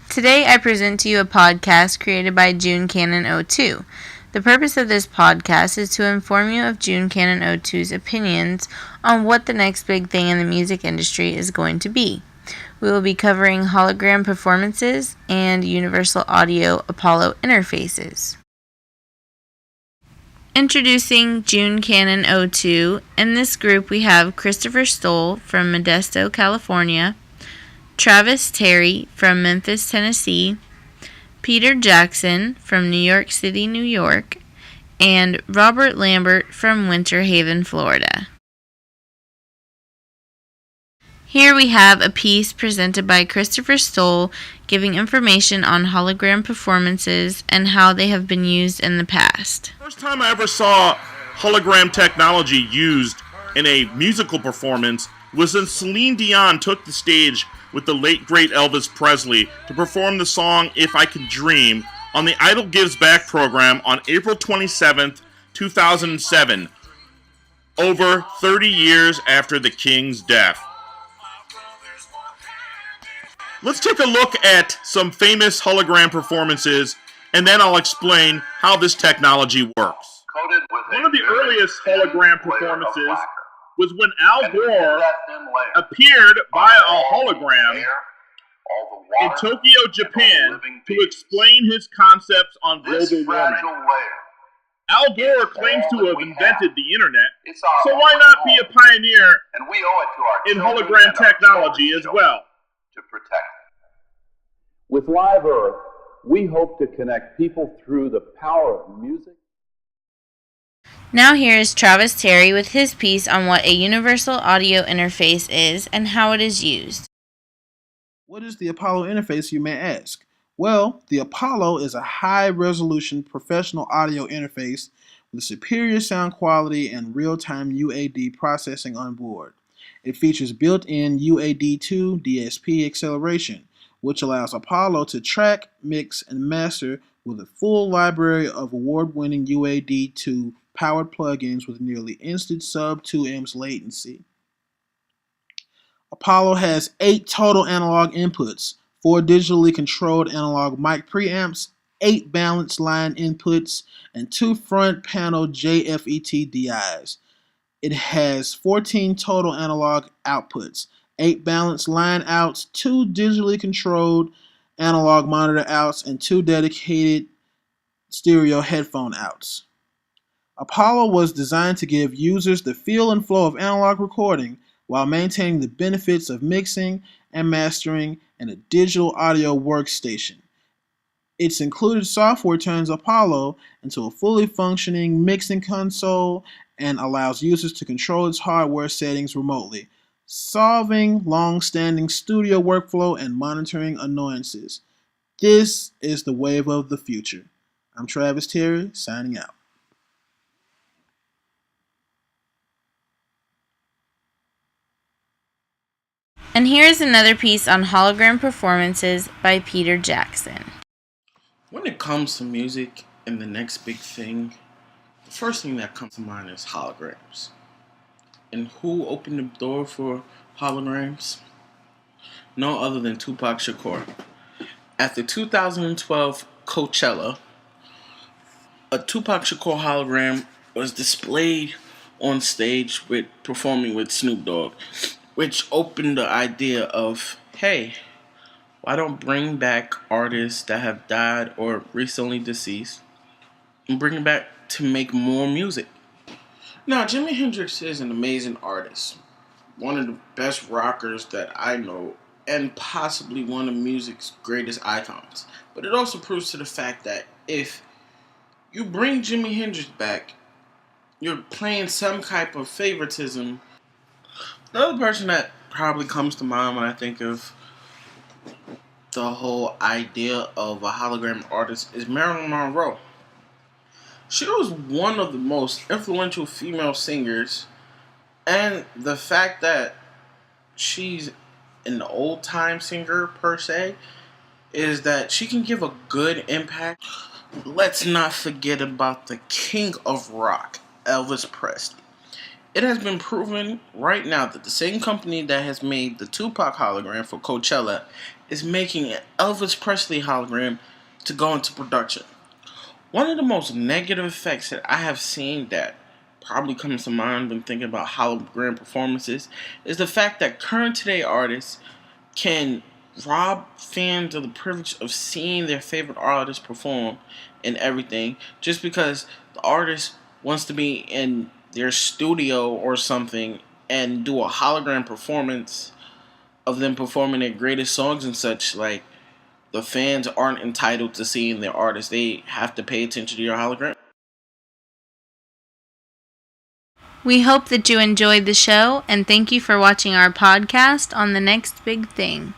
Today I present to you a podcast created by JuneCanon02. The purpose of this podcast is to inform you of JuneCanon02's opinions on what the next big thing in the music industry is going to be. We will be covering hologram performances and Universal Audio Apollo interfaces. Introducing JuneCanon02. In this group we have Christopher Stoll from Modesto, California, Travis Terry from Memphis, Tennessee, Peter Jackson from New York City, New York, and Robert Lambert from Winter Haven, Florida. Here we have a piece presented by Christopher Stoll giving information on hologram performances and how they have been used in the past. First time I ever saw hologram technology used in a musical performance was when Celine Dion took the stage with the late great Elvis Presley to perform the song If I Could Dream on the Idol Gives Back program on April 27th, 2007, over 30 years after the King's death. Let's take a look at some famous hologram performances, and then I'll explain how this technology works. One of the earliest hologram performances was when Al Gore appeared via a hologram in Tokyo, Japan, to explain his concepts on global warming. Al Gore claims to have invented the internet, so why not be a pioneer in hologram technology as well? With Live Earth, we hope to connect people through the power of music. Now here is Travis Terry with his piece on what a Universal Audio interface is and how it is used. What is the Apollo interface, you may ask? Well, the Apollo is a high-resolution professional audio interface with superior sound quality and real-time UAD processing on board. It features built-in UAD2 DSP acceleration, which allows Apollo to track, mix, and master with a full library of award-winning UAD2 powered plugins with nearly instant sub-2 ms latency. Apollo has 8 total analog inputs, 4 digitally controlled analog mic preamps, 8 balanced line inputs, and 2 front panel JFET DIs. It has 14 total analog outputs, 8 balanced line outs, 2 digitally controlled analog monitor outs, and 2 dedicated stereo headphone outs. Apollo was designed to give users the feel and flow of analog recording while maintaining the benefits of mixing and mastering in a digital audio workstation. Its included software turns Apollo into a fully functioning mixing console and allows users to control its hardware settings remotely, solving long-standing studio workflow and monitoring annoyances. This is the wave of the future. I'm Travis Terry, signing out. And here is another piece on hologram performances by Peter Jackson. When it comes to music and the next big thing, the first thing that comes to mind is holograms. And who opened the door for holograms? No other than Tupac Shakur. At the 2012 Coachella, a Tupac Shakur hologram was displayed on stage performing with Snoop Dogg, which opened the idea of, hey, why don't bring back artists that have died or recently deceased and bring them back to make more music? Now, Jimi Hendrix is an amazing artist, one of the best rockers that I know, and possibly one of music's greatest icons. But it also proves to the fact that if you bring Jimi Hendrix back, you're playing some type of favoritism. The other person that probably comes to mind when I think of the whole idea of a hologram artist is Marilyn Monroe. She was one of the most influential female singers, and the fact that she's an old-time singer per se is that she can give a good impact. Let's not forget about the king of rock, Elvis Presley. It has been proven right now that the same company that has made the Tupac hologram for Coachella is making an Elvis Presley hologram to go into production. One of the most negative effects that I have seen that probably comes to mind when thinking about hologram performances is the fact that current today artists can rob fans of the privilege of seeing their favorite artist perform and everything just because the artist wants to be in their studio or something and do a hologram performance of them performing their greatest songs and such. Like, the fans aren't entitled to seeing their artist. They have to pay attention to your hologram. We hope that you enjoyed the show, and thank you for watching our podcast on the next big thing.